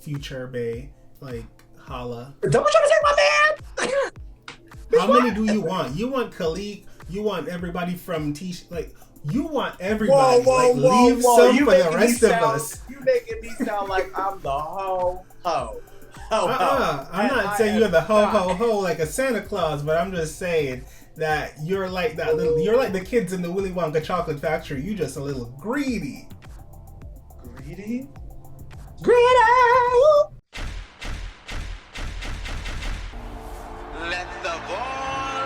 Future Bay, like holla. Don't try to take my man. How many do you want? You want Khalik? You want everybody from like you want everybody? Leave some for the rest of us. You making me sound like I'm the ho. I'm not saying you're the ho like a Santa Claus, but I'm just saying that you're like that little. You're like the kids in the Willy Wonka chocolate factory. You just a little greedy. Greedy. Let the ball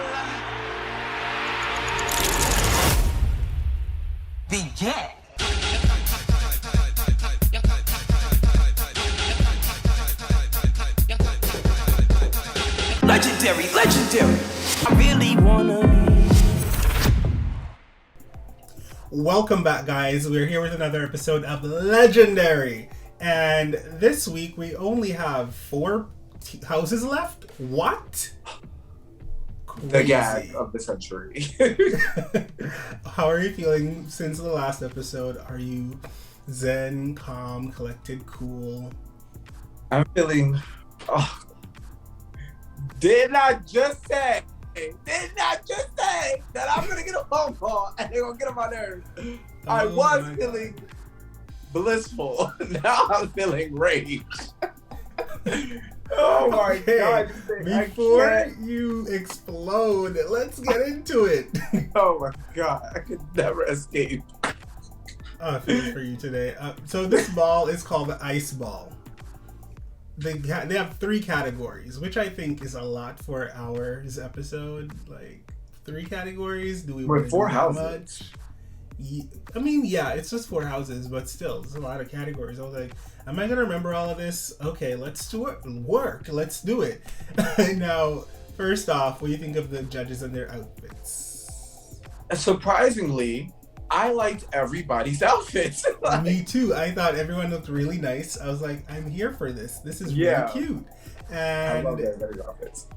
begin. Legendary. I really wanna be. Welcome back, guys. We're here with another episode of Legendary. And this week we only have 4 houses left. What? Crazy. The gag of the century. How are you feeling since the last episode? Are you zen, calm, collected, cool? I'm feeling... Did not just say that I'm gonna get a phone call and they're gonna get on my nerves. I was feeling blissful. Now I'm feeling rage. Oh my God. Before you explode, let's get into it. Oh my God. I could never escape. I feel for you today. So this ball is called the ice ball. They have 3 categories, which I think is a lot for ours episode. Like 3 categories. Do we want 4 houses? Much? I mean, yeah, it's just 4 houses, but still, it's a lot of categories. I was like, am I gonna remember all of this? Okay, let's do it. Let's do it. Now, first off, what do you think of the judges and their outfits? Surprisingly, I liked everybody's outfits. Me too. I thought everyone looked really nice. I was like, I'm here for this. This is really cute. And I love everybody's outfits.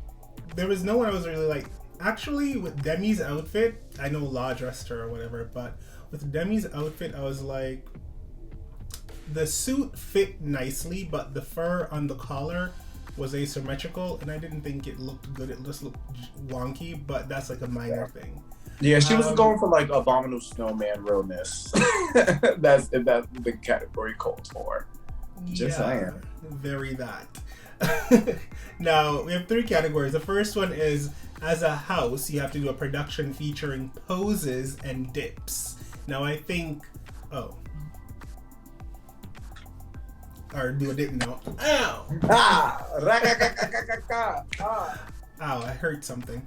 There was no one I was really like. Actually, with Demi's outfit, I know La dressed her or whatever, but with Demi's outfit, I was like, the suit fit nicely, but the fur on the collar was asymmetrical, and I didn't think it looked good. It just looked wonky, but that's like a minor thing. Yeah, she was going for like abominable snowman realness. That's the category called for. Just saying. Very that. Now, we have 3 categories. The first one is, as a house, you have to do a production featuring poses and dips. Now, I think... or do a dip now. Ow! Ow, I heard something.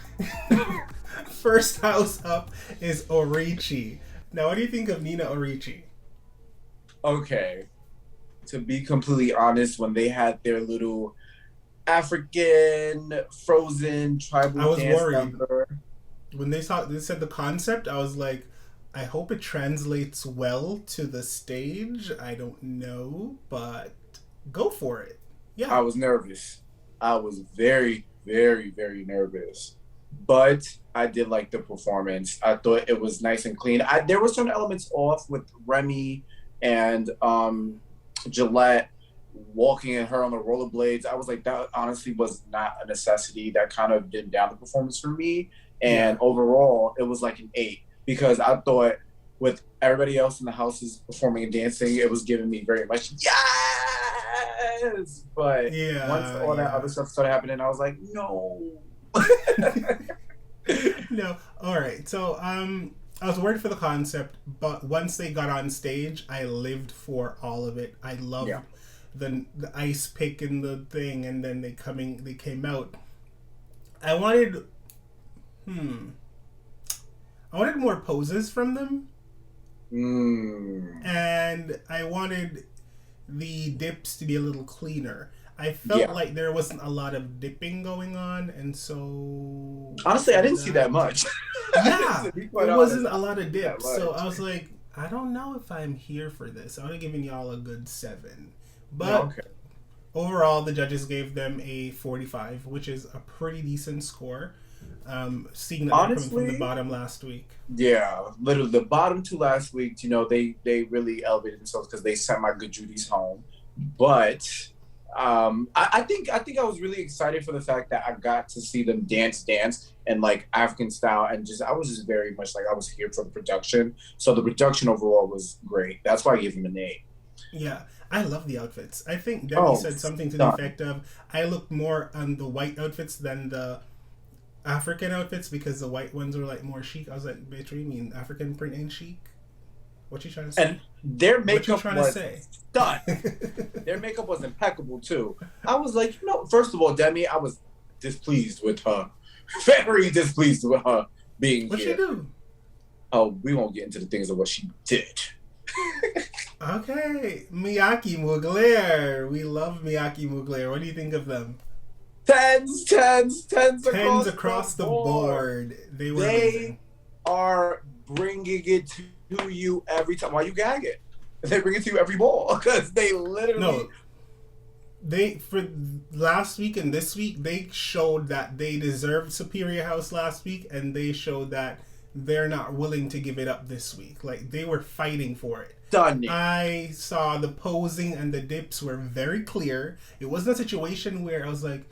First house up is Orichi. Now, what do you think of Nina Oricci? Okay. To be completely honest, when they had their little African frozen tribal I was dance worried. number. When they said the concept, I was like, I hope it translates well to the stage. I don't know, but go for it. Yeah. I was nervous. I was very, very, very nervous. But I did like the performance. I thought it was nice and clean. There were some elements off with Remy and Gillette walking at her on the rollerblades. I was like, that honestly was not a necessity. That kind of dimmed down the performance for me. And overall, it was like an 8 because I thought with everybody else in the houses performing and dancing, it was giving me very much yes. But once all that other stuff started happening, I was like, no. No. All right. So I was worried for the concept, but once they got on stage, I lived for all of it. I loved the ice pick and the thing, and then they came out. I wanted more poses from them. And I wanted the dips to be a little cleaner. I felt like there wasn't a lot of dipping going on, and so... Honestly, I didn't see that much. Yeah, it wasn't a lot of dips. So I was like, I don't know if I'm here for this. I would have given y'all a good 7. But overall, the judges gave them a 45, which is a pretty decent score. Seeing that they're coming from the bottom last week. Yeah, literally the bottom 2 last week, they really elevated themselves because they sent my good Judy's home. But I think I was really excited for the fact that I got to see them dance and like African style, and I was just very much like I was here for the production. So the production overall was great. That's why I gave them an A. Yeah, I love the outfits. I think Debbie said something to the effect of, I looked more on the white outfits than the African outfits because the white ones were like more chic. I was like, bitch, what do you mean African print ain't chic? What you trying to say? And their makeup was done. Their makeup was impeccable too. I was like, first of all, Demi, I was displeased with her. Very displeased with her being What'd here. she do? Oh, we won't get into the things of what she did. Okay. Miyake-Mugler. We love Miyake-Mugler. What do you think of them? Tens across the board. They were amazing. Are bringing it to you every time. Why you gagging? They bring it to you every ball because they literally. No, for last week and this week they showed that they deserved Superior House last week, and they showed that they're not willing to give it up this week. Like they were fighting for it. Stunning. I saw the posing and the dips were very clear. It wasn't a situation where I was like,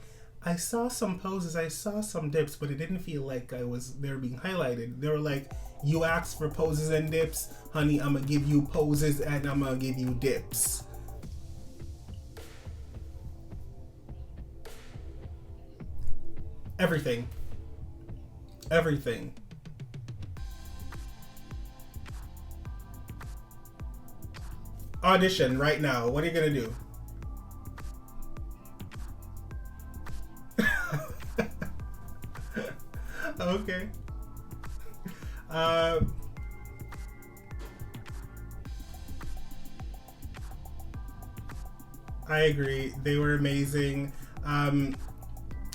I saw some poses, I saw some dips, but it didn't feel like they were being highlighted. They were like, you asked for poses and dips, honey, I'm gonna give you poses and I'm gonna give you dips. Everything. Audition right now. What are you gonna do? Okay. I agree. They were amazing. I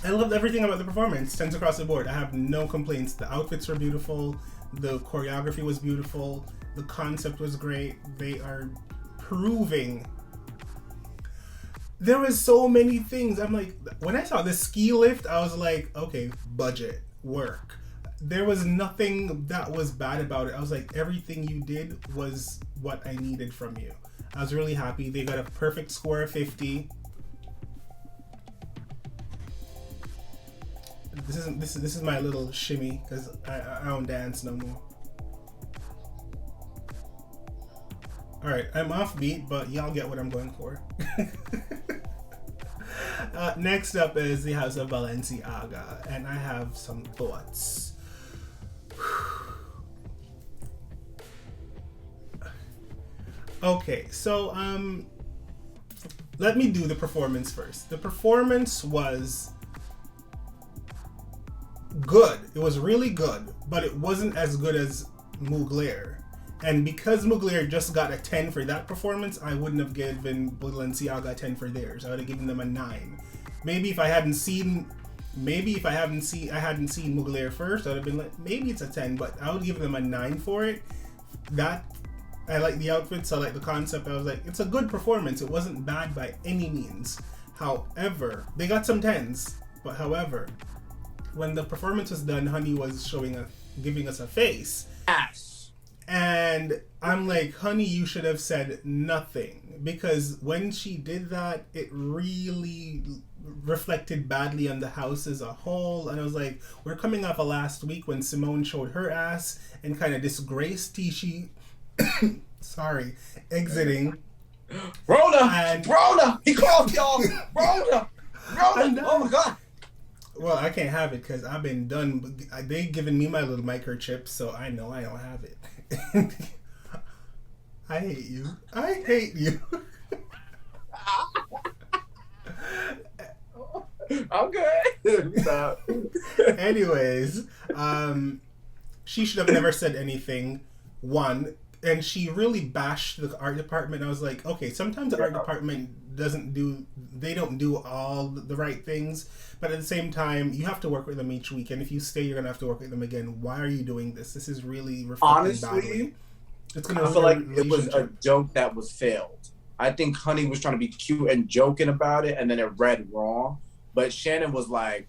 loved everything about the performance. 10s across the board. I have no complaints. The outfits were beautiful. The choreography was beautiful. The concept was great. They are proving. There was so many things. I'm like, when I saw the ski lift, I was like, okay, budget, work. There was nothing that was bad about it. I was like, everything you did was what I needed from you. I was really happy. They got a perfect score of 50. This is my little shimmy because I don't dance no more. All right, I'm offbeat, but y'all get what I'm going for. Next up is the House of Balenciaga, and I have some thoughts. Okay, so let me do the performance first. The performance was good. It was really good, but it wasn't as good as Mugler. And because Mugler just got a 10 for that performance, I wouldn't have given Balenciaga a 10 for theirs. I would have given them a 9. Maybe if I hadn't seen Mugler first, I'd have been like, maybe it's a 10, but I would give them a 9 for it. That I like the outfits, I like the concept. I was like, it's a good performance. It wasn't bad by any means. However, they got some 10s, but however, when the performance was done, Honey was giving us a face. Ass. And I'm like, Honey, you should have said nothing. Because when she did that, it really reflected badly on the house as a whole. And I was like, we're coming off of last week when Simone showed her ass and kind of disgraced Tishy. Sorry, exiting. Rona! He called y'all! Rona! Oh my God! Well, I can't have it because I've been done. They giving me my little microchip, so I know I don't have it. I hate you. I'm good. Stop. Anyways, she should have never said anything. One, and she really bashed the art department. I was like, okay, sometimes the art department don't do all the right things, but at the same time, you have to work with them each week, and if you stay, you're gonna have to work with them again. Why are you doing this? This is really reflecting badly. I feel like it was a joke that was failed. I think Honey was trying to be cute and joking about it, and then it read wrong. But Shannon was like,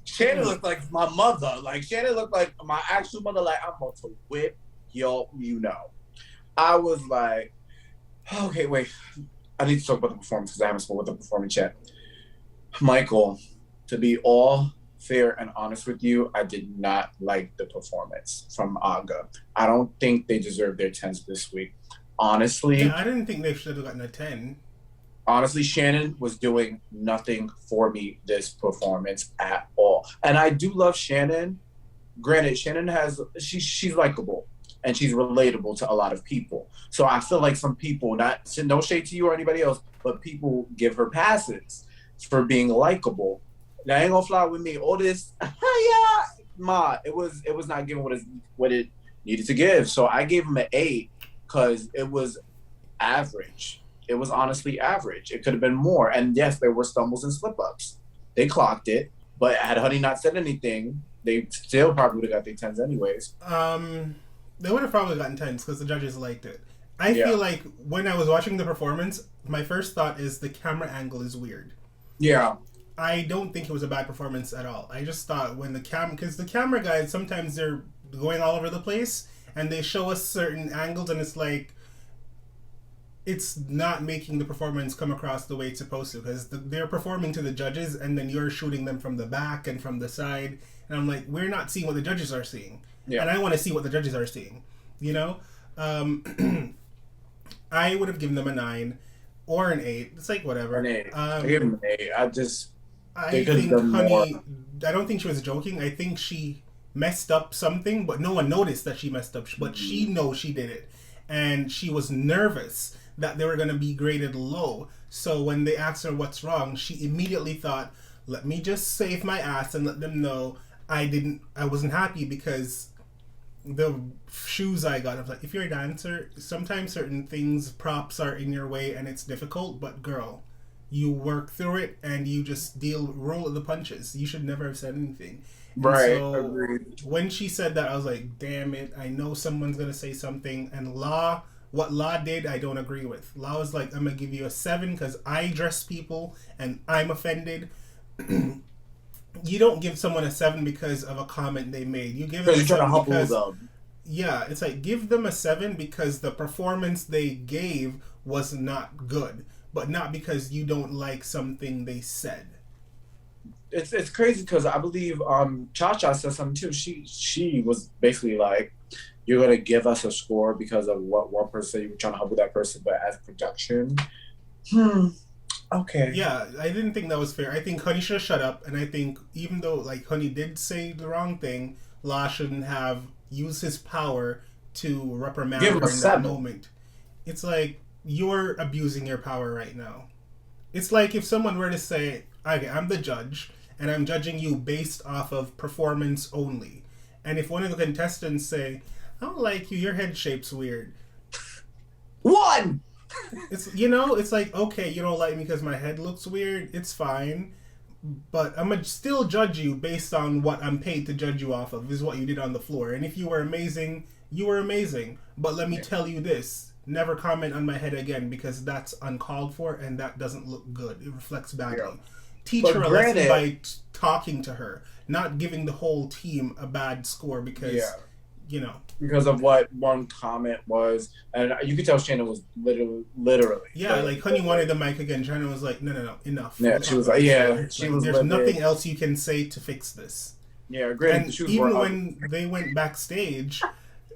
Shannon looked like my mother. Like Shannon looked like my actual mother. Like, I'm about to whip yo, I was like, okay, wait. I need to talk about the performance because I haven't spoken about the performance yet. Michael, to be all fair and honest with you, I did not like the performance from Aga. I don't think they deserve their 10s this week. Honestly, Yeah, I didn't think they should have gotten a 10. honestly, Shannon was doing nothing for me this performance at all. And I do love Shannon. Granted, Shannon she's likable and she's relatable to a lot of people. So I feel like some people, no shade to you or anybody else, but people give her passes for being likable. Now, I ain't gonna fly with me. All this, it was not giving what it needed to give. So I gave him an 8 because it was average. It was honestly average. It could have been more. And yes, there were stumbles and slip-ups. They clocked it. But had Honey not said anything, they still probably would have got their 10s anyways. They would have probably gotten 10s because the judges liked it. I feel like when I was watching the performance, my first thought is the camera angle is weird. Yeah. I don't think it was a bad performance at all. I just thought when because the camera guys, sometimes they're going all over the place and they show us certain angles and it's like, it's not making the performance come across the way it's supposed to because they're performing to the judges and then you're shooting them from the back and from the side. And I'm like, we're not seeing what the judges are seeing. Yeah. And I want to see what the judges are seeing, you know? I would have given them a 9 or an 8. It's like, whatever. An 8. I gave them an 8. I think Honey, I don't think she was joking. I think she messed up something, but no one noticed that she messed up. But she knows she did it. And she was nervous that they were going to be graded low. So when they asked her what's wrong, she immediately thought, let me just save my ass and let them know I wasn't happy because the shoes I got. I was like, if you're a dancer, sometimes certain things, props are in your way and it's difficult, but girl, you work through it and you just roll with the punches. You should never have said anything. Right. So agreed. When she said that, I was like, damn it, I know someone's going to say something. And what Law did, I don't agree with. Law was like, I'm going to give you a 7 because I dress people and I'm offended. You don't give someone a 7 because of a comment they made. You give them a 7 because... Yeah, it's like, give them a 7 because the performance they gave was not good. But not because you don't like something they said. It's crazy because I believe Cha-Cha said something too. She was basically like, you're going to give us a score because of what one person, you were trying to help with that person, but as production, okay. Yeah, I didn't think that was fair. I think Honey should have shut up, and I think even though like Honey did say the wrong thing, La shouldn't have used his power to reprimand her in that moment. It's like, you're abusing your power right now. It's like if someone were to say, okay, I'm the judge, and I'm judging you based off of performance only. And if one of the contestants say, I don't like you, your head shape's weird. 1! It's like, okay, you don't like me because my head looks weird, it's fine. But I'm going to still judge you based on what I'm paid to judge you off of, is what you did on the floor. And if you were amazing, you were amazing. But let me tell you this. Never comment on my head again because that's uncalled for and that doesn't look good. It reflects badly. Yeah. Teach her a lesson by talking to her, not giving the whole team a bad score because, because of what one comment was. And you could tell Shannon was literally. Yeah, like Honey wanted the mic again. Shannon was like, no, enough. Yeah, she was like, there's nothing else you can say to fix this. Yeah, great. And even when they went backstage,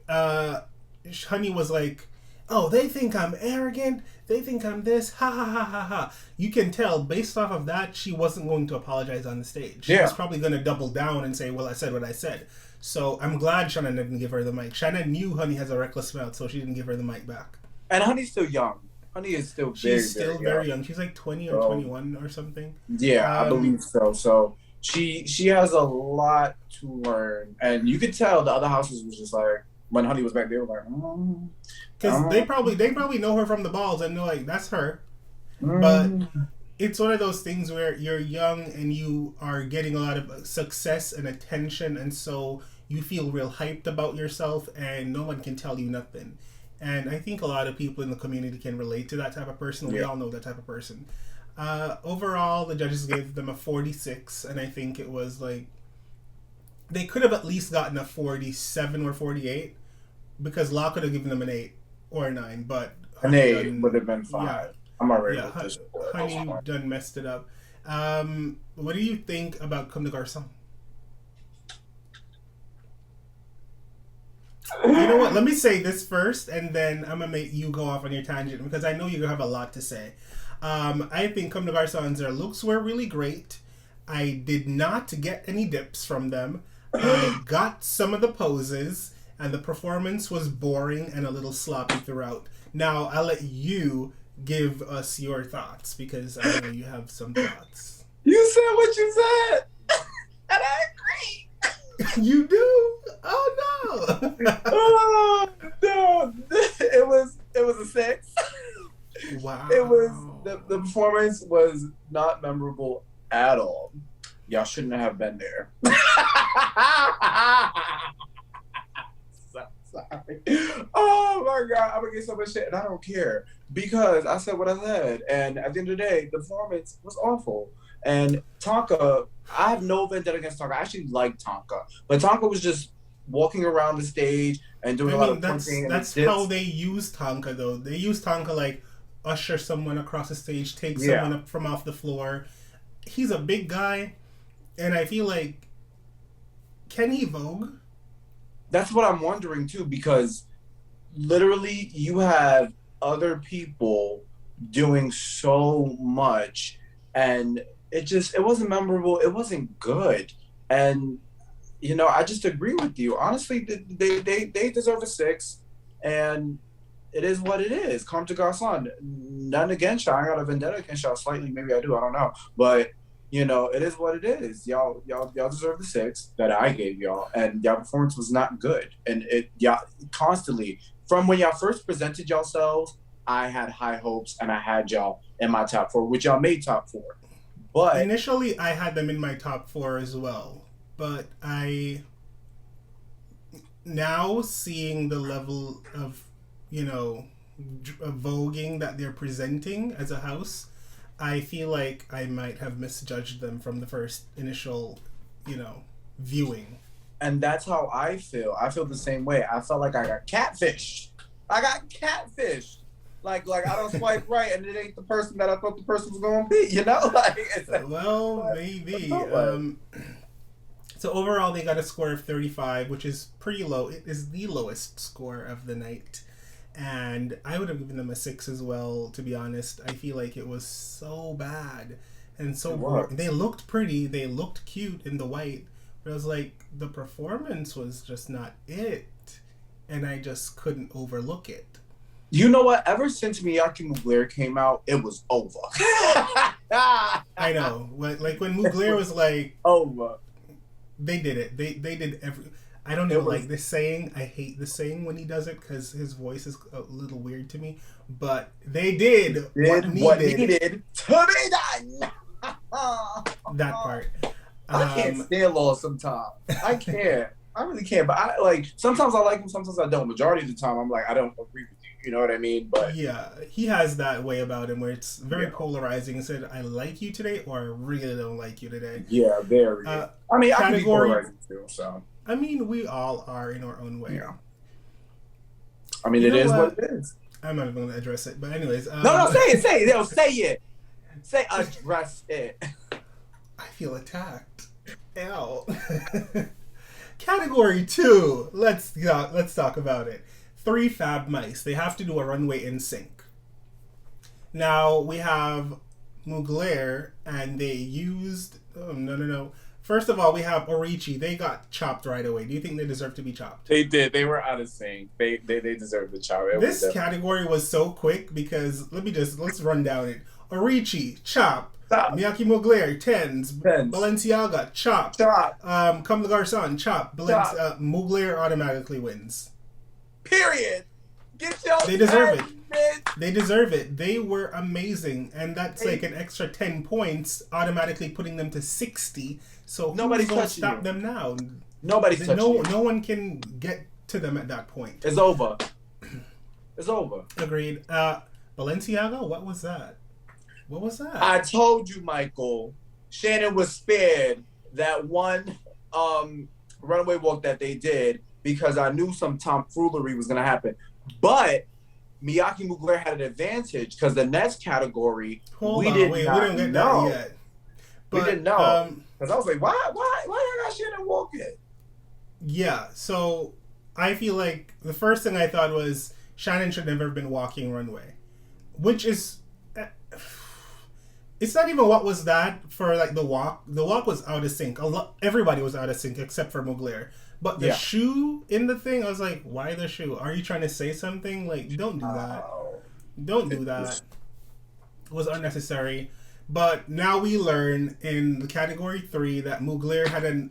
Honey was like, oh, they think I'm arrogant. They think I'm this. Ha ha ha ha ha. You can tell based off of that, she wasn't going to apologize on the stage. She was probably going to double down and say, well, I said what I said. So I'm glad Shannon didn't give her the mic. Shannon knew Honey has a reckless mouth, so she didn't give her the mic back. And Honey's still young. Honey is still very young. She's like 20 or 21 or something. Yeah, I believe so. So she has a lot to learn. And you could tell the other houses was just like, when Honey was back, they were like, because they probably know her from the balls and know like that's her, but it's one of those things where you're young and you are getting a lot of success and attention, and so you feel real hyped about yourself, and no one can tell you nothing. And I think a lot of people in the community can relate to that type of person. We all know that type of person. Overall, the judges gave them a 46, and I think it was like they could have at least gotten a 47 or 48 because Law could have given them an 8 or a 9, but an 8 would have been 5. I'm already Yeah, with this. honey, you done messed it up. What do you think about Comme des Garçons? You know what? Let me say this first, and then I'm gonna make you go off on your tangent because I know you have a lot to say. I think Comme des Garçons, their looks were really great. I did not get any dips from them. I got some of the poses, and the performance was boring and a little sloppy throughout. Now I'll let you give us your thoughts because I know you have some thoughts. You said what you said, and I agree. You do? Oh no! Oh no! It was a 6. Wow. It was the performance was not memorable at all. Y'all shouldn't have been there. So sorry. Oh my god, I'm gonna get so much shit, and I don't care because I said what I said, and at the end of the day, the performance was awful. And Tonka, I have no vendetta against Tonka. I actually like Tonka, but Tonka was just walking around the stage and doing a lot of pointing. That's how they use Tonka, though. They use Tonka like usher someone across the stage, take someone up from off the floor. He's a big guy, and I feel like, can he Vogue? That's what I'm wondering too, because literally you have other people doing so much, and it wasn't memorable. It wasn't good, and you know, I just agree with you. Honestly, they deserve a 6, and it is what it is. Comme des Garçons. None against y'all. I got a vendetta against y'all slightly. Maybe I do. I don't know. But you know, it is what it is. Y'all deserve the 6 that I gave y'all, and y'all performance was not good. And y'all constantly from when y'all first presented yourselves, I had high hopes, and I had y'all in my top 4, which y'all made top 4. But initially, I had them in my top 4 as well. But now seeing the level of, you know, voguing that they're presenting as a house, I feel like I might have misjudged them from the first initial, you know, viewing. And that's how I feel. I feel the same way. I felt like I got catfished. Like I don't swipe right, and it ain't the person that I thought the person was going to be. You know, well, maybe. So overall, they got a score of 35, which is pretty low. It is the lowest score of the night. And I would have given them a 6 as well, to be honest. I feel like it was so bad and so boring. They looked pretty. They looked cute in the white. But it was like, the performance was just not it. And I just couldn't overlook it. You know what? Ever since Miyake-Mugler came out, it was over. I know. Like when Mugler was like... over. They did it. They did every... I don't even like this saying. I hate the saying when he does it because his voice is a little weird to me. But they did what needed to be done. That part. I can't stand Law sometimes. I can't. I really can't. But I like sometimes I like him, sometimes I don't. Majority of the time, I'm like, I don't agree with you. You know what I mean? But yeah, he has that way about him where it's very polarizing. He said, I like you today, or I really don't like you today. Yeah, very. I mean, I can be polarizing too. So I mean, we all are in our own way. Yeah. I mean, it is what it is. I'm not even going to address it, but anyways. No, say it. No, say it. Say address it. I feel attacked. Ow. Category 2. Let's talk about it. 3 Fab Mice. They have to do a runway in sync. Now, we have Mugler, and they used... Oh, no. First of all, we have Orichi. They got chopped right away. Do you think they deserve to be chopped? They did. They were out of sync. They deserved the chop. This category was so quick because let's run down it. Orichi, chop. Miyake-Mugler, tens. Balenciaga, chop. Comme des Garçons, chop. Mugler automatically wins. Period. Get your They deserve it. They deserve it. They were amazing, and that's like an extra 10 points, automatically putting them to 60. So nobody's going to touching stop them now? Nobody's touching you. No one can get to them at that point. It's over. It's over. Agreed. Balenciaga, what was that? What was that? I told you, Michael. Shannon was spared that one runway walk that they did because I knew some tomfoolery was going to happen. But Miyake-Mugler had an advantage because the next category we didn't get that yet. But, we didn't know because I was like, why I got Shannon walking? Yeah, so I feel like the first thing I thought was Shannon should never have been walking Runway, which is it's not even what was that for like the walk. The walk was out of sync. Everybody was out of sync except for Mugler. But the shoe in the thing, I was like, why the shoe? Are you trying to say something? Like, don't do that. Don't do that. It was unnecessary. But now we learn in the category 3 that Mugler had an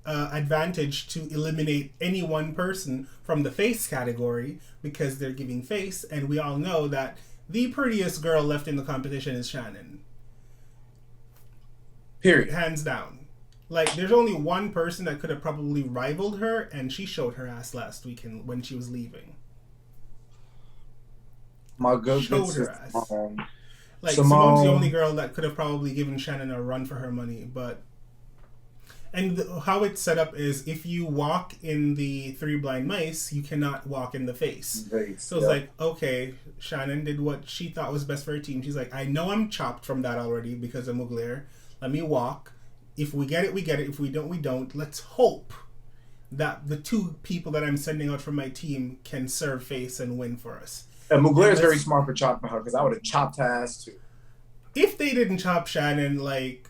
advantage to eliminate any one person from the face category because they're giving face. And we all know that the prettiest girl left in the competition is Shannon. Period. Hands down. Like, there's only one person that could have probably rivaled her, and she showed her ass last weekend when she was leaving. My goodness. Showed her ass. Like, Simone's the only girl that could have probably given Shannon a run for her money, but... And how it's set up is, if you walk in the 3 blind mice, you cannot walk in the face. So it's like, okay, Shannon did what she thought was best for her team. She's like, I know I'm chopped from that already because of Mugler. Let me walk. If we get it, we get it. If we don't, we don't. Let's hope that the 2 people that I'm sending out from my team can serve face and win for us. And Mugler is very smart for chopping her because I would have chopped her ass too. If they didn't chop Shannon, like,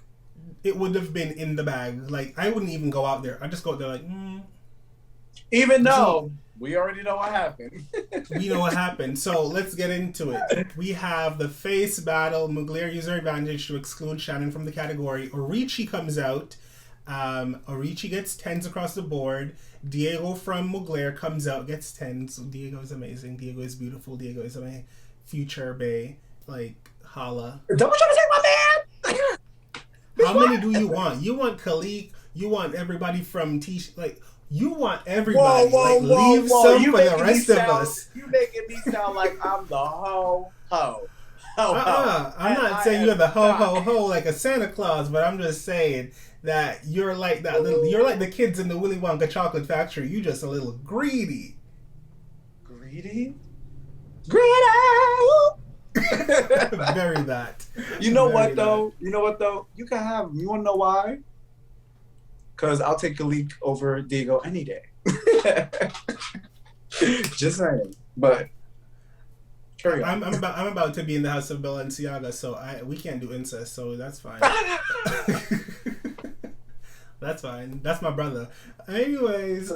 it would have been in the bag. Like, I wouldn't even go out there. I'd just go out there like, Even though we already know what happened. We know what happened. So let's get into it. We have the face battle. Mugler uses her advantage to exclude Shannon from the category. Orichi comes out. Orichi gets 10s across the board. Diego from Mugler comes out, gets 10s. Diego is amazing. Diego is beautiful. Diego is my future bae. Like, holla. Don't try to take my man! How many do you want? You want Khalik. You want everybody from like... You want everybody. Leave some for the rest of us. You making me sound like I'm the ho. I'm not saying you're the ho like a Santa Claus, but I'm just saying that you're like that little. You're like the kids in the Willy Wonka chocolate factory. You just a little greedy. Greedy. Very that. You know what though? You can have them. You want to know why? Because I'll take Khalik over Diego any day. Just saying. But carry on. I'm about to be in the house of Balenciaga, so we can't do incest, so that's fine. That's fine. That's my brother. Anyways,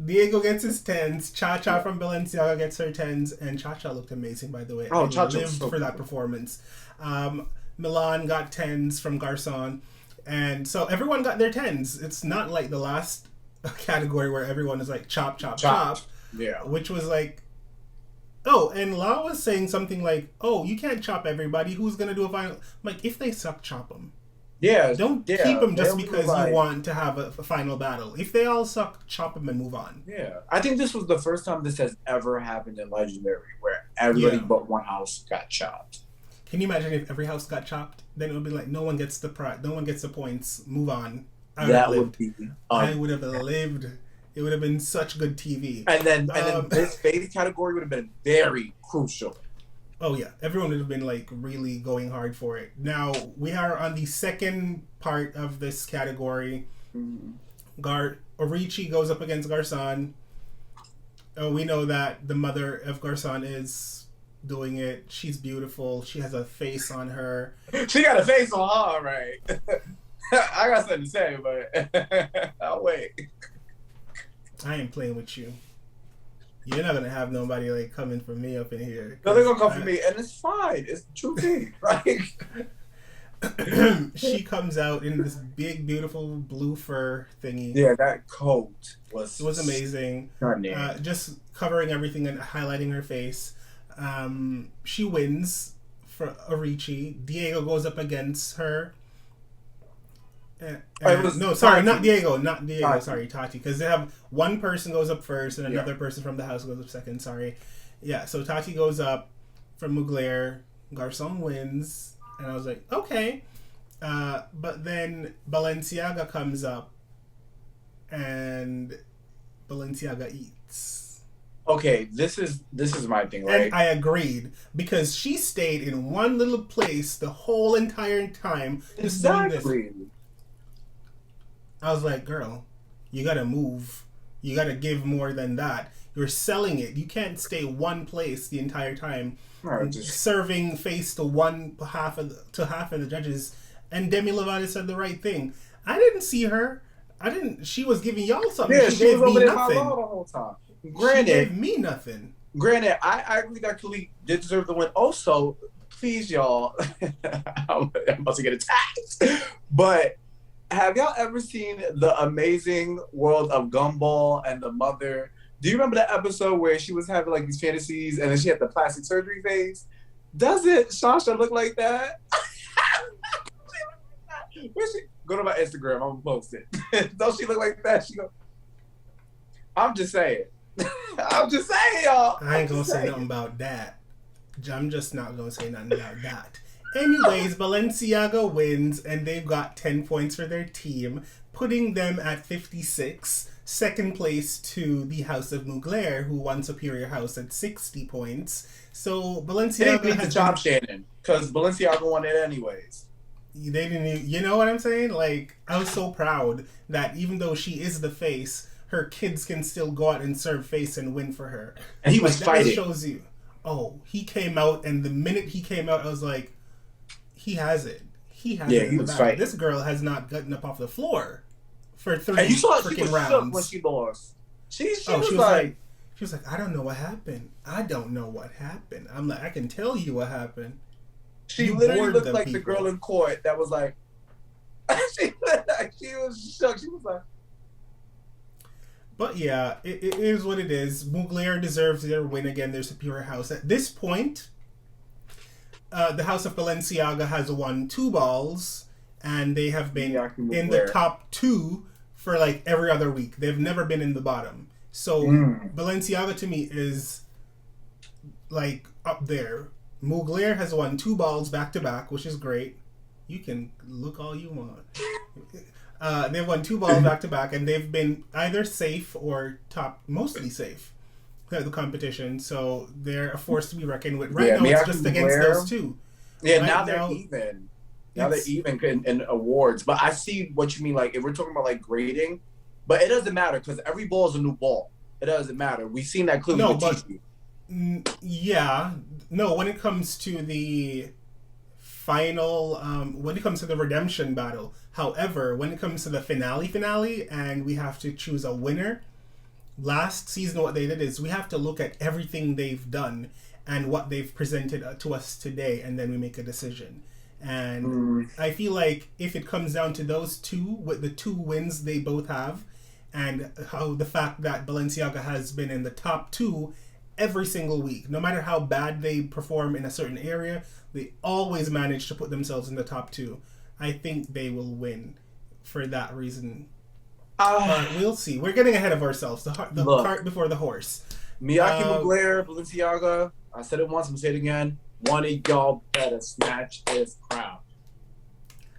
Diego gets his 10s. Cha-Cha from Balenciaga gets her 10s, and Cha-Cha looked amazing, by the way. Oh, I Cha-Cha lived so for that performance. Milan got 10s from Garcon. And so everyone got their 10s. It's not like the last category where everyone is like chop. Yeah. Which was like, oh, and La was saying something like, oh, you can't chop everybody. Who's going to do a final? Like, if they suck, chop them. Yeah. Don't keep them just because you want to have a final battle. If they all suck, chop them and move on. Yeah. I think this was the first time this has ever happened in Legendary where everybody but one house got chopped. Can you imagine if every house got chopped? Then it would be like no one gets the points. Move on. I would have lived. It would have been such good TV. And then this face category would have been very crucial. Oh yeah, everyone would have been like really going hard for it. Now we are on the second part of this category. Orichi goes up against Garcon. We know that the mother of Garcon is doing it. She's beautiful. She has a face on her. She got a face on her, right? I got something to say, but I'll wait. I ain't playing with you. You're not gonna have nobody like coming for me up in here. No, they're gonna come for me, and it's fine. It's the true thing, right? She comes out in this big, beautiful blue fur thingy. Yeah, that coat was amazing. Just covering everything and highlighting her face. She wins for Orichi. Diego goes up against her. Not Diego. Tati. Sorry, Tati. Because they have one person goes up first and another person from the house goes up second. Sorry. Yeah, so Tati goes up from Mugler. Garcon wins. And I was like, okay. But then Balenciaga comes up and Balenciaga eats. Okay, this is my thing, And right? I agreed because she stayed in one little place the whole entire time just doing this. Exactly. I was like, girl, you gotta move. You gotta give more than that. You're selling it. You can't stay one place the entire time, No, just serving face to half of the judges. And Demi Lovato said the right thing. I didn't see her. I didn't. She was giving y'all something. yeah, She she was gave over me there high low nothing. the whole time. She Granted, gave me nothing. I agree that Khalik did deserve the win. Also, please, y'all, I'm about to get attacked. But have y'all ever seen The Amazing World of Gumball and the Mother? Do you remember that episode where she was having like these fantasies and then she had the plastic surgery phase? Doesn't Sasha look like that? Where's she? Go to my Instagram. I'm gonna post it. Don't she look like that? She go. I'm just saying. I'm just saying, y'all. I ain't gonna say nothing about that. I'm just not gonna say nothing about that. Anyways, Balenciaga wins, and they've got 10 points for their team, putting them at 56. Second place to the House of Mugler, who won Superior House at 60 points. So They Balenciaga need to has chop Shannon because Balenciaga won it anyways. they didn't you know what I'm saying? Like, I was so proud that even though she is the face, her kids can still go out and serve face and win for her. And he Like, was that fighting. just shows you. Oh, he came out, and the minute he came out, I was like, he has it. He has Yeah, it in he the was bag. fighting. This girl has not gotten up off the floor for 3 And you saw she freaking was shook when rounds. she lost. She was She was like, I don't know what happened. I don't know what happened. I'm like, I can tell you what happened. she You literally bored looked the like the people. girl in court that was like, she was shook. She was like, But yeah, it is what it is. Mugler deserves their win again, their superior house. At this point, the House of Balenciaga has won 2 balls, and they have been Miyake-Mugler. in the top 2 for like every other week. They've never been in the bottom. So Balenciaga to me is like up there. Mugler has won 2 balls back to back, which is great. You can look all you want. They've won 2 balls back to back, and they've been either safe or top, mostly safe, the competition. So they're a force to be reckoned with. Right now, it's just against Miyake-Mugler. those 2. yeah, Right now they're now, even. Now they're even in awards. But I see what you mean. Like, if we're talking about like grading, but it doesn't matter because every ball is a new ball. It doesn't matter. We've seen that clearly No, with but- TC. Yeah, no. When it comes to the final, when it comes to the redemption battle, however, when it comes to the finale, and we have to choose a winner. Last season, what they did is we have to look at everything they've done and what they've presented to us today, and then we make a decision. And I feel like if it comes down to those 2, with the 2 wins they both have, and how the fact that Balenciaga has been in the top 2 every single week, no matter how bad they perform in a certain area, they always manage to put themselves in the top 2. I think they will win for that reason. But we'll see. We're getting ahead of ourselves. The Look. cart before the horse. Miyake-Mugler, Balenciaga. I said it once. I'm saying it again. One of y'all better snatch this crown.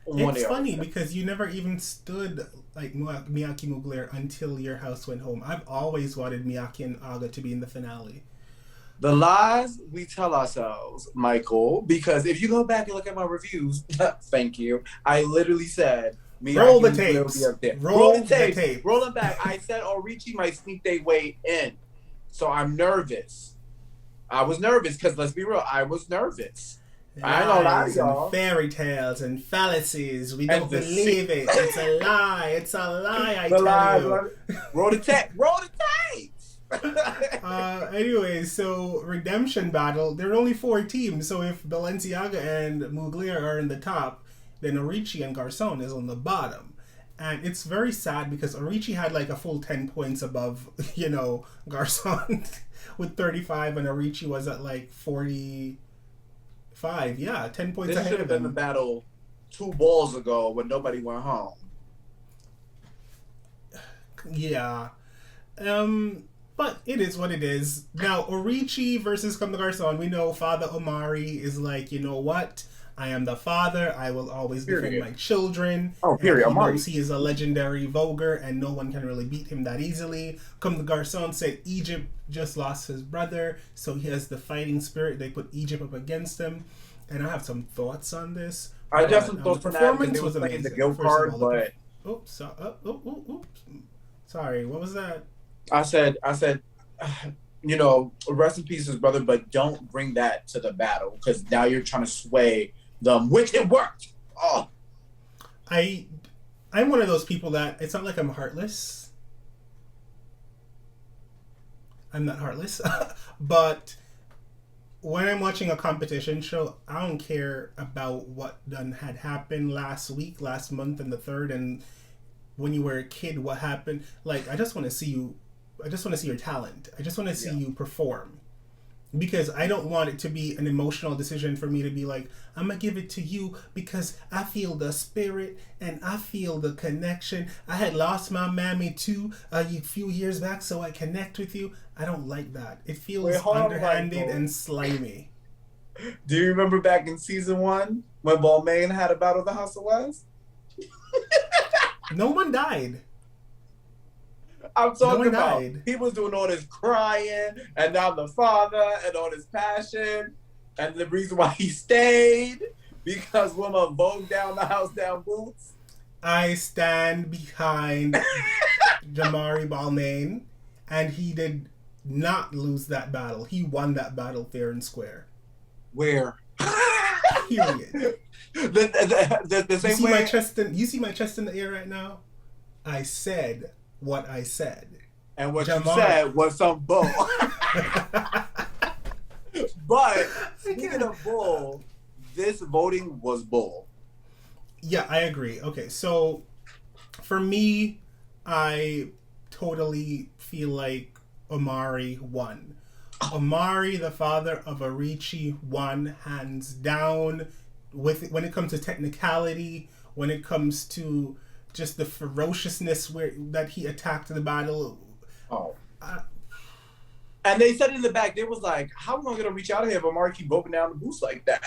It's funny because you never even stood like Miyake-Mugler until your house went home. I've always wanted Miyake and Aga to be in the finale. The lies we tell ourselves, Michael, because if you go back and look at my reviews, thank you. I literally said Roll the Miyake-Mugler will tapes. be up there. Roll the tapes. the tape. Roll them back. I said Orichi might sneak their way in. So I'm nervous. I was nervous because let's be real, I was nervous. I ain't gonna lie to Lies y'all. and fairy tales and fallacies. We don't And the believe it. It's a lie. It's a lie. I The tell lies. you. Roll the tape. Roll the tapes. Anyway, so redemption battle. There are only 4 teams. So if Balenciaga and Mugler are in the top, then Orichi and Garcon is on the bottom. And it's very sad because Orichi had like a full 10 points above, Garcon with 35, and Orichi was at like 45. Yeah, 10 points This ahead should of have been the them. battle 2 balls ago when nobody went home. Yeah. But it is what it is. Now, Orichi versus Come the Garcon, we know Father Omari is like, you know what? I am the father. I will always defend Period. my children. Oh, period. And he Amari. knows he is a legendary voguer, and no one can really beat him that easily. Comme the Garcon said, Egypt just lost his brother, so he has the fighting spirit. They put Egypt up against him, and I have some thoughts on this. I just some thoughts the on that because performance they was was playing amazing. the guild First of card, all, but oops. Sorry, what was that? I said, you know, rest in peace, his brother, but don't bring that to the battle because now you're trying to sway them, which it worked. Oh, I'm one of those people that it's not like I'm heartless. I'm not heartless, but when I'm watching a competition show, I don't care about what had happened last week, last month, and the third, and when you were a kid, what happened. Like, I just want to see you. I just want to see your talent. I just want to see you perform. Because I don't want it to be an emotional decision for me to be like, I'm going to give it to you because I feel the spirit and I feel the connection. I had lost my mammy too a few years back, so I connect with you. I don't like that. It feels underhanded and slimy. do you remember back in season 1 when Balmain had a battle of the House of West? No one died. I'm talking about died. he was doing all this crying and now the father and all this passion and the reason why he stayed because women vogue down the house down boots. I stand behind Jamari Balmain, and he did not lose that battle. He won that battle fair and square. Where? Period. the same you see way. You see my chest in the air right now? I said what I said. And what Jamari. you said was some bull. But speaking of bull, this voting was bull. Yeah, I agree. Okay, so for me, I totally feel like Omari won. Omari, the father of Orichi, won hands down. When it comes to technicality, when it comes to just the ferociousness that he attacked the battle. Oh. And they said in the back, they was like, how am I going to reach out of here if Omari keep voting down the boost like that?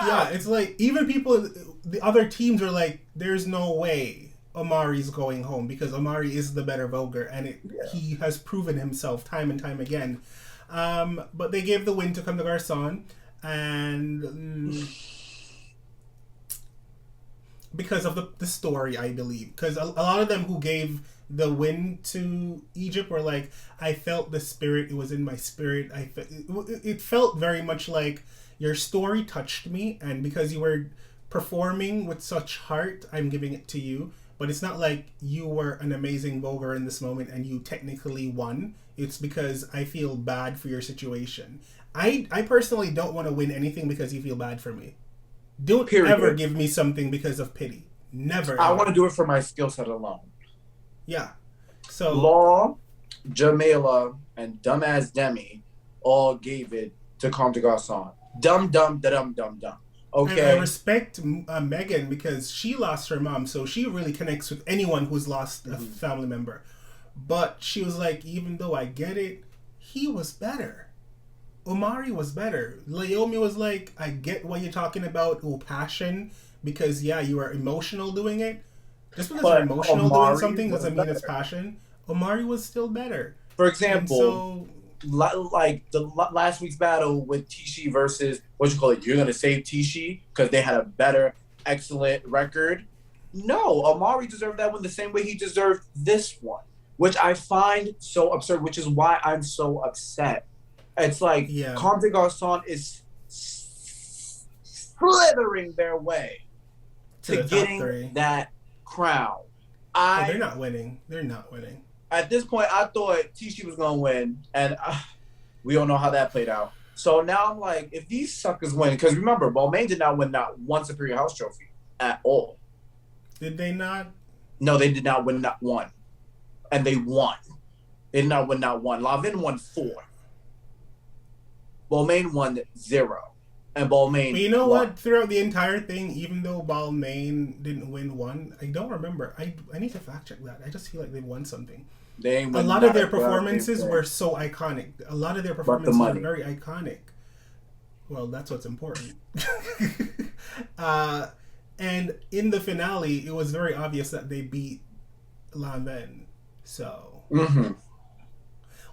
Yeah, it's like, even people, the other teams are like, there's no way Omari's going home because Omari is the better voguer and he has proven himself time and time again. But they gave the win to Comme des Garçons and... because of the story, I believe. Because a lot of them who gave the win to Egypt were like, I felt the spirit. It was in my spirit. It felt very much like your story touched me. And because you were performing with such heart, I'm giving it to you. But it's not like you were an amazing voguer in this moment and you technically won. It's because I feel bad for your situation. I personally don't want to win anything because you feel bad for me. Don't ever give me something because of pity. Never. I want to do it for my skill set alone. Yeah. So Law, Jamila, and dumbass Demi all gave it to Comme des Garçons. Dumb. Okay. And I respect Megan because she lost her mom, so she really connects with anyone who's lost a family member. But she was like, even though I get it, he was better. Omari was better. Laomi was like, I get what you're talking about, passion, because you are emotional doing it. Just because you're emotional doing something doesn't mean it's passion. Omari was still better. For example, like the last week's battle with Tishi versus, you're going to save Tishi because they had a better, excellent record. No, Omari deserved that one the same way he deserved this one, which I find so absurd, which is why I'm so upset. It's like Comme des Garçons is slithering their way to getting that crown. They're not winning. They're not winning. At this point, I thought Tishi was going to win, and we don't know how that played out. So now I'm like, if these suckers win, because remember, Balmain did not win not one Superior House trophy at all. Did they not? No, they did not win not one. And they won. They did not win not one. Lavin won 4. Balmain won 0. And Balmain But you know what? Throughout the entire thing, even though Balmain didn't win 1, I don't remember. I need to fact check that. I just feel like they won something. A lot of their performances were so iconic. A lot of their performances were very iconic. Well, that's what's important. And in the finale, it was very obvious that they beat Lanvin. So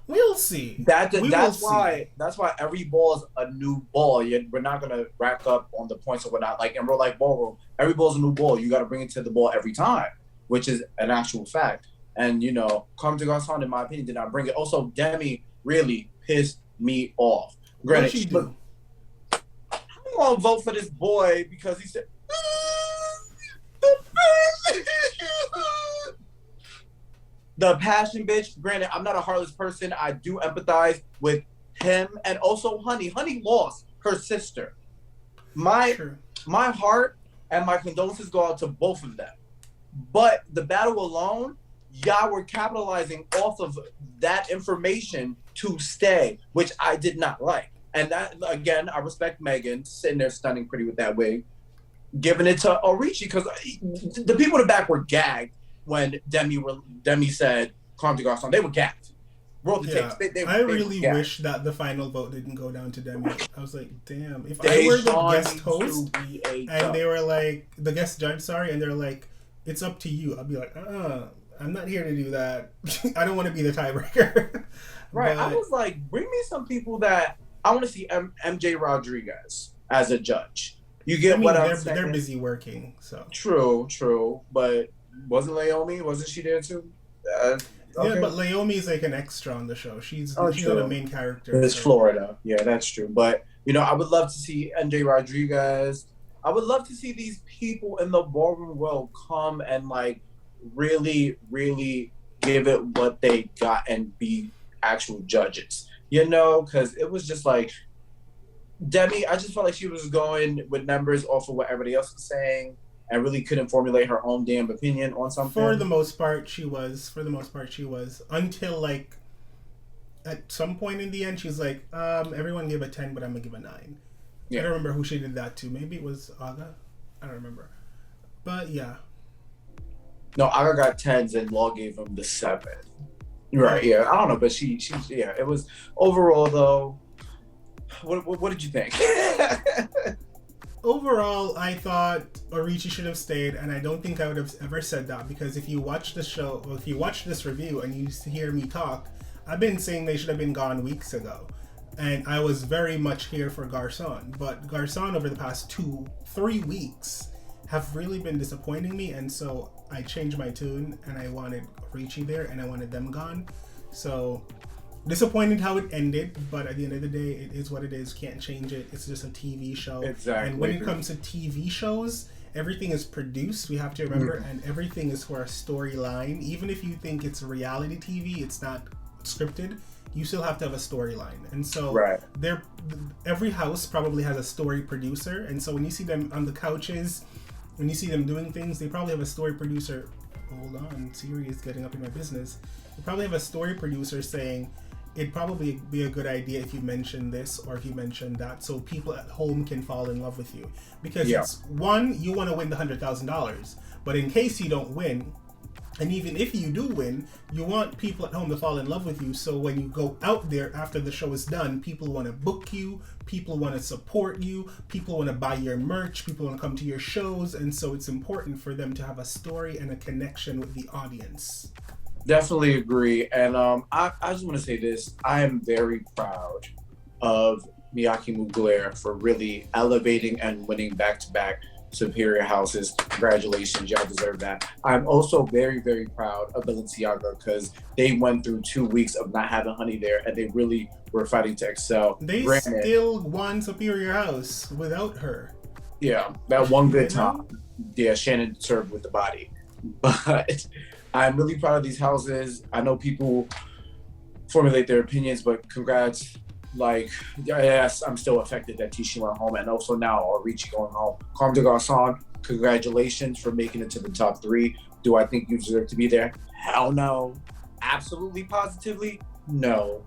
we'll see. That's why every ball is a new ball. We're not gonna rack up on the points or whatnot. Like in real life ballroom, every ball is a new ball. You got to bring it to the ball every time, which is an actual fact. And Carmen de Garcon, in my opinion, did not bring it. Also, Demi really pissed me off. Granted, I'm gonna vote for this boy because he said. The passion bitch. Granted, I'm not a heartless person. I do empathize with him and also Honey. Honey lost her sister. My heart and my condolences go out to both of them. But the battle alone, y'all were capitalizing off of that information to stay, which I did not like. And that, again, I respect Megan sitting there stunning pretty with that wig, giving it to Orichi, because the people in the back were gagged when Demi said Carmen de Garcon. They were gagged. Roll the tapes. I really wish that the final vote didn't go down to Demi. I was like, damn, if I were the guest host and they were like, the guest judge, and they're like, it's up to you, I'd be like, I'm not here to do that. I don't want to be the tiebreaker. Right. I was like, bring me some people that I want to see MJ Rodriguez as a judge. You get what I'm saying? They're busy working, so. True. But wasn't Naomi? Wasn't she there too? Okay. Yeah, but Naomi is like an extra on the show. She's not a main character. It's Florida. Yeah, that's true. But, I would love to see MJ Rodriguez. I would love to see these people in the ballroom world come and, like, really, really give it what they got and be actual judges. Because it was just like, Demi, I just felt like she was going with numbers off of what everybody else was saying and really couldn't formulate her own damn opinion on something. For the most part, she was. Until, like, at some point in the end, she's like, everyone give a 10, but I'm going to give a 9. Yeah. I don't remember who she did that to. Maybe it was Aga? I don't remember. But, yeah. No, Aga got 10s and Law gave him the 7. Right, yeah. I don't know, but she it was... Overall, though, what did you think? Overall, I thought Orichi should have stayed, and I don't think I would have ever said that, because if you watch the show, or if you watch this review and you hear me talk, I've been saying they should have been gone weeks ago. And I was very much here for Garcon. But Garcon, over the past 2-3 weeks, have really been disappointing me, and so I changed my tune, and I wanted Orichi there, and I wanted them gone. So... disappointed how it ended, but at the end of the day, it is what it is. Can't change it. It's just a TV show. Exactly. And when it comes to TV shows, everything is produced, we have to remember, and everything is for a storyline. Even if you think it's reality TV, it's not scripted, you still have to have a storyline. And so every house probably has a story producer, and so when you see them on the couches, when you see them doing things, they probably have a story producer. Hold on, Siri is getting up in my business. You probably have a story producer saying, it'd probably be a good idea if you mention this or if you mention that, so people at home can fall in love with you. Because it's one, you want to win the $100,000, but in case you don't win, and even if you do win, you want people at home to fall in love with you, so when you go out there after the show is done, people want to book you, people want to support you, people want to buy your merch, people want to come to your shows, and so it's important for them to have a story and a connection with the audience. Definitely agree. And I just want to say this. I am very proud of Miyake-Mugler for really elevating and winning back-to-back Superior Houses. Congratulations. Y'all deserve that. I'm also very, very proud of Balenciaga because they went through 2 weeks of not having Honey there and they really were fighting to excel. They still won Superior House without her. Yeah, that one good time. Yeah, Shannon served with the body. But... I'm really proud of these houses. I know people formulate their opinions, but congrats. Like, yes, I'm still affected that Tishi went home, and also now Orichi going home. Carmen de Garcon, congratulations for making it to the top 3. Do I think you deserve to be there? Hell no. Absolutely, positively, no.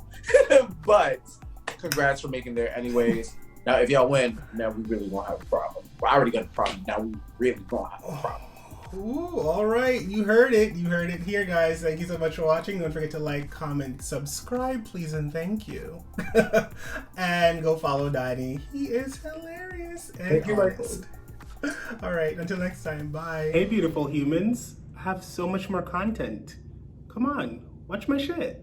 But congrats for making there anyways. Now, if y'all win, now we really won't have a problem. Well, I already got a problem. Now we really won't have a problem. Ooh, all right. You heard it. You heard it here, guys. Thank you so much for watching. Don't forget to like, comment, subscribe, please, and thank you. And go follow Danny. He is hilarious and Thank you, honest. All right. Until next time. Bye. Hey, beautiful humans. I have so much more content. Come on. Watch my shit.